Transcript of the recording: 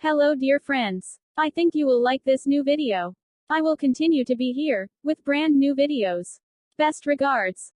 Hello dear friends. I think you will like this new video. I will continue to be here, with brand new videos. Best regards.